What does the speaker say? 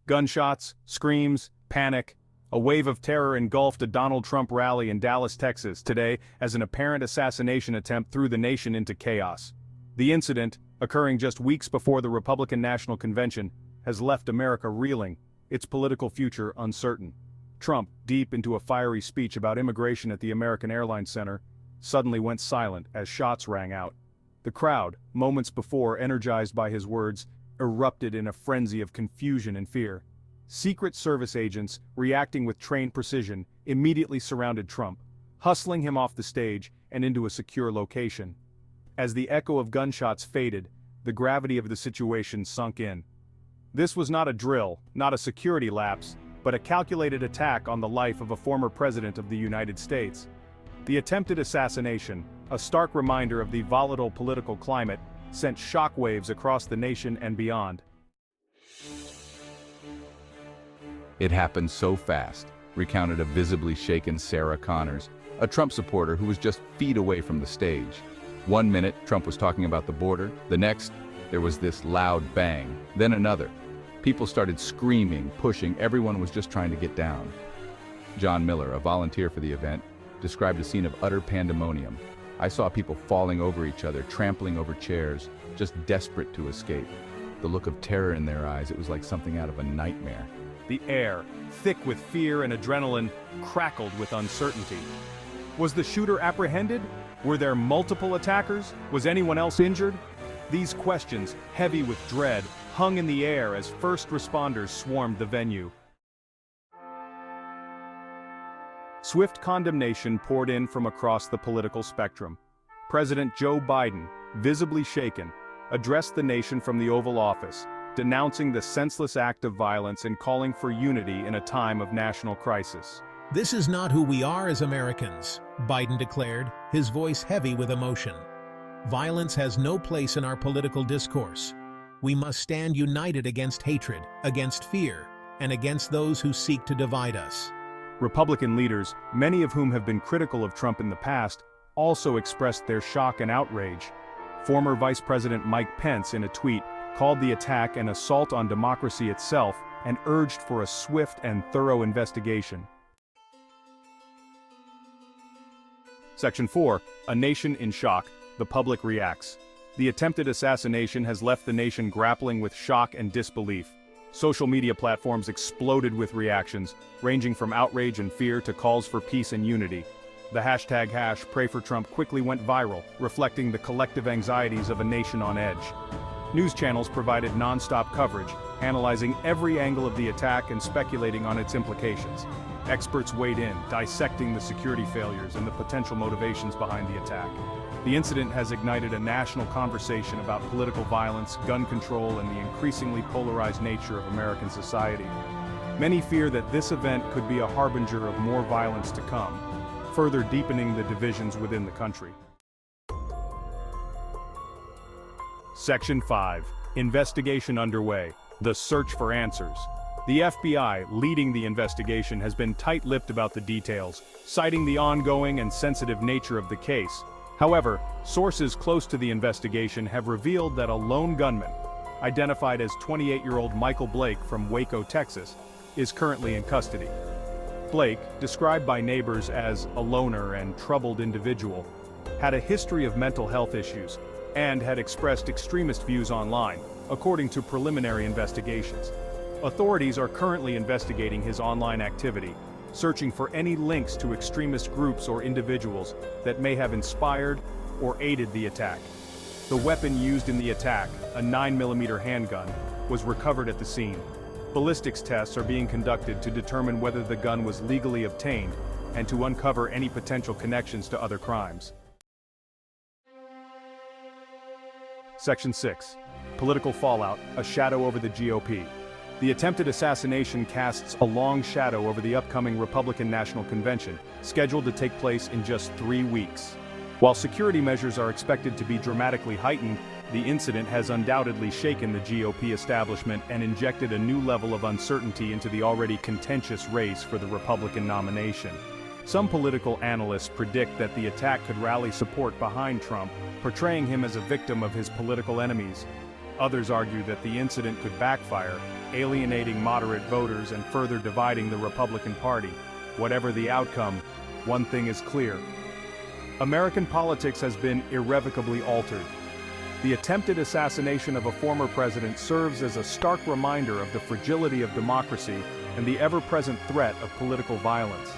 Gunshots, screams, panic. A wave of terror engulfed a Donald Trump rally in Dallas, Texas, today as an apparent assassination attempt threw the nation into chaos. The incident, occurring just weeks before the Republican National Convention, has left America reeling, its political future uncertain. Trump, deep into a fiery speech about immigration at the American Airlines Center, suddenly went silent as shots rang out. The crowd, moments before energized by his words, erupted in a frenzy of confusion and fear. Secret Service agents, reacting with trained precision, immediately surrounded Trump, hustling him off the stage and into a secure location. As the echo of gunshots faded, the gravity of the situation sunk in. This was not a drill, not a security lapse, but a calculated attack on the life of a former president of the United States. The attempted assassination, a stark reminder of the volatile political climate, sent shockwaves across the nation and beyond. It happened so fast, recounted a visibly shaken Sarah Connors, a Trump supporter who was just feet away from the stage. One minute, Trump was talking about the border. The next, there was this loud bang, then another. People started screaming, pushing, everyone was just trying to get down. John Miller, a volunteer for the event, described a scene of utter pandemonium. I saw people falling over each other, trampling over chairs, just desperate to escape. The look of terror in their eyes, it was like something out of a nightmare. The air, thick with fear and adrenaline, crackled with uncertainty. Was the shooter apprehended? Were there multiple attackers? Was anyone else injured? These questions, heavy with dread, hung in the air as first responders swarmed the venue. Swift condemnation poured in from across the political spectrum. President Joe Biden, visibly shaken, addressed the nation from the Oval Office, denouncing the senseless act of violence and calling for unity in a time of national crisis. "This is not who we are as Americans," Biden declared, his voice heavy with emotion. "Violence has no place in our political discourse. We must stand united against hatred, against fear, and against those who seek to divide us." Republican leaders, many of whom have been critical of Trump in the past, also expressed their shock and outrage. Former Vice President Mike Pence, in a tweet, called the attack an assault on democracy itself and urged for a swift and thorough investigation. Section 4. A nation in shock. The public reacts. The attempted assassination has left the nation grappling with shock and disbelief. Social media platforms exploded with reactions, ranging from outrage and fear to calls for peace and unity. The hashtag #PrayForTrump quickly went viral, reflecting the collective anxieties of a nation on edge. News channels provided non-stop coverage, analyzing every angle of the attack and speculating on its implications. Experts weighed in, dissecting the security failures and the potential motivations behind the attack. The incident has ignited a national conversation about political violence, gun control, and the increasingly polarized nature of American society. Many fear that this event could be a harbinger of more violence to come, further deepening the divisions within the country. Section 5. Investigation underway. The search for answers. The FBI, leading the investigation, has been tight-lipped about the details, citing the ongoing and sensitive nature of the case. However, sources close to the investigation have revealed that a lone gunman, identified as 28-year-old Michael Blake from Waco, Texas, is currently in custody. Blake, described by neighbors as a loner and troubled individual, had a history of mental health issues and had expressed extremist views online, according to preliminary investigations. Authorities are currently investigating his online activity, searching for any links to extremist groups or individuals that may have inspired or aided the attack. The weapon used in the attack, a 9mm handgun, was recovered at the scene. Ballistics tests are being conducted to determine whether the gun was legally obtained and to uncover any potential connections to other crimes. Section 6. Political fallout, a shadow over the GOP. The attempted assassination casts a long shadow over the upcoming Republican National Convention, scheduled to take place in just 3 weeks. While security measures are expected to be dramatically heightened, the incident has undoubtedly shaken the GOP establishment and injected a new level of uncertainty into the already contentious race for the Republican nomination. Some political analysts predict that the attack could rally support behind Trump, portraying him as a victim of his political enemies. Others argue that the incident could backfire, alienating moderate voters and further dividing the Republican Party. Whatever the outcome, one thing is clear. American politics has been irrevocably altered. The attempted assassination of a former president serves as a stark reminder of the fragility of democracy and the ever-present threat of political violence.